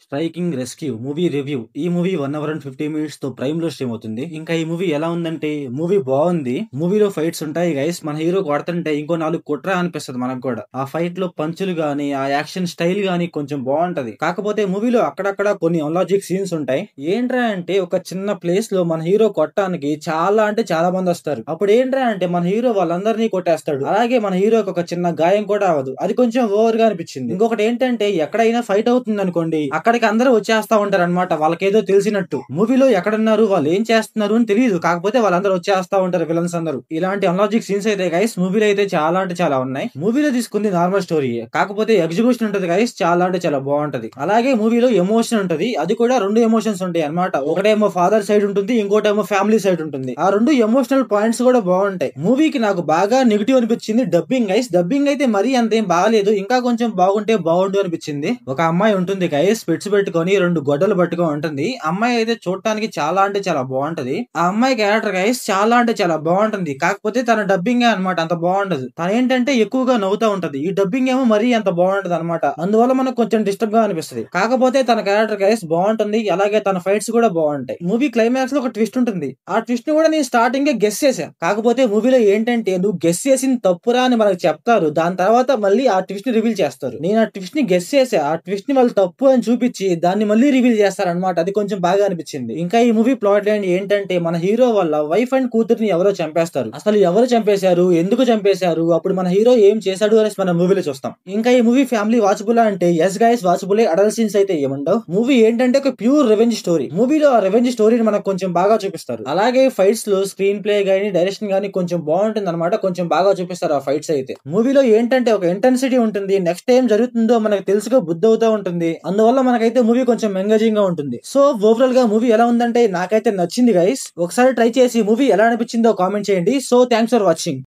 Striking rescue movie review. ఈ movie 1 hour and 50 minutes తో prime లో స్ట్రీమ్ అవుతుంది. ఇంకా ఈ మూవీ ఎలా ఉందంటే, మూవీ బాగుంది. మూవీలో ఫైట్స్ ఉంటాయి గైస్. మన హీరో కొడుతుంటే ఇంకో 4 కుట్ర అనిపిస్తుంది మనకు కూడా. ఆ ఫైట్ లో పంచులు గానీ, ఆ యాక్షన్ స్టైల్ గానీ కొంచెం బాగుంటది. కాకపోతే మూవీలో అక్కడక్కడ కొన్ని అన్లాజిక్ సీన్స్ ఉంటాయి. ఏంట్రా అంటే, ఒక చిన్న ప్లేస్ లో మన హీరో కొట్టడానికి చాలా అంటే చాలా మంది వస్తారు. అప్పుడు ఏంట్రా అంటే, మన హీరో వాళ్ళందరినీ కొట్టేస్తాడు. అలాగే మన హీరోకి ఒక చిన్న గాయం కూడా అవ్వదు. అది కొంచెం ఓవర్ గా అనిపించింది. ఇంకొకటి ఏంటంటే, ఎక్కడైనా ఫైట్ అవుతుంది అనుకోండి, అక్కడికి అందరూ వచ్చేస్తా ఉంటారు అనమాట. వాళ్ళకేదో తెలిసినట్టు. మూవీలో ఎక్కడున్నారు, వాళ్ళు ఏం చేస్తున్నారు అని తెలియదు. కాకపోతే వాళ్ళందరూ వచ్చేస్తా ఉంటారు, విలన్స్ అందరూ. ఇలాంటి అన్లాజిక్ సీన్స్ అయితే గైస్ మూవీలో అయితే చాలా అంటే చాలా ఉన్నాయి. మూవీలో తీసుకుంది నార్మల్ స్టోరీ, కాకపోతే ఎగ్జిక్యూషన్ ఉంటది గైస్, చాలా అంటే చాలా బాగుంటది. అలాగే మూవీలో ఎమోషన్ ఉంటది. అది కూడా 2 ఎమోషన్స్ ఉంటాయి అనమాట. ఒకటేమో ఫాదర్ సైడ్ ఉంటుంది, ఇంకోటేమో ఫ్యామిలీ సైడ్ ఉంటుంది. ఆ 2 ఎమోషనల్ పాయింట్స్ కూడా బాగుంటాయి. మూవీకి నాకు బాగా నెగిటివ్ అనిపించింది డబ్బింగ్ గైస్. డబ్బింగ్ అయితే మరీ అంతేం బాగాలేదు, ఇంకా కొంచెం బాగుంటే బాగుండు అనిపించింది. ఒక అమ్మాయి ఉంటుంది గైస్, స్పెట్స్ పెట్టుకొని 2 గొడ్డలు పట్టుకొని ఉంటుంది. అమ్మాయి అయితే చూడటానికి చాలా అంటే చాలా బాగుంటది. ఆ అమ్మాయి క్యారెక్టర్ గైస్ చాలా అంటే చాలా బాగుంటుంది. కాకపోతే తన డబ్బింగ్ అనమాట అంత బాగుండదు. తన ఏంటంటే ఎక్కువగా నవ్వుతా ఉంటది. ఈ డబ్బింగ్ ఏమో మరీ అంత బాగుంటది అనమాట. అందువల్ల మనకు కొంచెం డిస్టర్బ్ గా అనిపిస్తుంది. కాకపోతే తన క్యారెక్టర్ గైస్ బాగుంటుంది. అలాగే తన ఫైట్స్ కూడా బాగుంటాయి. మూవీ క్లైమాక్స్ లో ఒక ట్విస్ట్ ఉంటుంది. ఆ ట్విస్ట్ ని కూడా నేను స్టార్టింగ్ గెస్ చేశా. కాకపోతే మూవీలో ఏంటంటే, నువ్వు గెస్ చేసిన తప్పురా అని మనకు చెప్తారు. దాని తర్వాత మళ్ళీ ఆ ట్విస్ట్ ని రివీల్ చేస్తారు. నేను ఆ ట్విస్ట్ ని గెస్ చేసా. ఆ ట్విస్ట్ ని వాళ్ళు తప్పు అని చూపించి దాన్ని మళ్ళీ రివీల్ చేస్తారనమాట. అది కొంచెం బాగా అనిపించింది. ఇంకా ఈ మూవీ ప్లాట్ లైన్ ఏంటంటే, మన హీరో వాళ్ళ వైఫ్ అండ్ కూతురిని ఎవరో చంపేస్తారు. అసలు ఎవరు చంపేశారు, ఎందుకు చంపేశారు, అప్పుడు మన హీరో ఏం చేశాడు అనేసి మన మూవీలో చూస్తాం. ఇంకా ఈ మూవీ ఫ్యామిలీ వాచబుల్ అంటే yes guys watchable. Adult scenes అయితే ఏముండవు. మూవీ ఏంటంటే ఒక ప్యూర్ రెవెంజ్ స్టోరీ. మూవీలో ఆ రెవెంజ్ స్టోరీని మనకు కొంచెం బాగా చూపిస్తారు. అలాగే ఫైట్స్ లో స్క్రీన్ ప్లే గానీ, డైరెక్షన్ గానీ కొంచెం బాగుంటుంది అనమాట. కొంచెం బాగా చూపిస్తారు ఆ ఫైట్స్ అయితే. మూవీలో ఏంటంటే ఒక ఇంటెన్సిటీ ఉంటుంది. నెక్స్ట్ ఏం జరుగుతుందో మనకు తెలుసుగా బుద్ధి అవుతా ఉంటుంది. అందువల్ల మనకైతే మూవీ కొంచెం ఎంగేజింగ్ గా ఉంటుంది. సో ఓవరాల్ గా మూవీ ఎలా ఉందంటే, నాకైతే నచ్చింది గైస్. ఒకసారి ట్రై చేసి మూవీ ఎలా అనిపించిందో కామెంట్ చేయండి. So thanks for watching.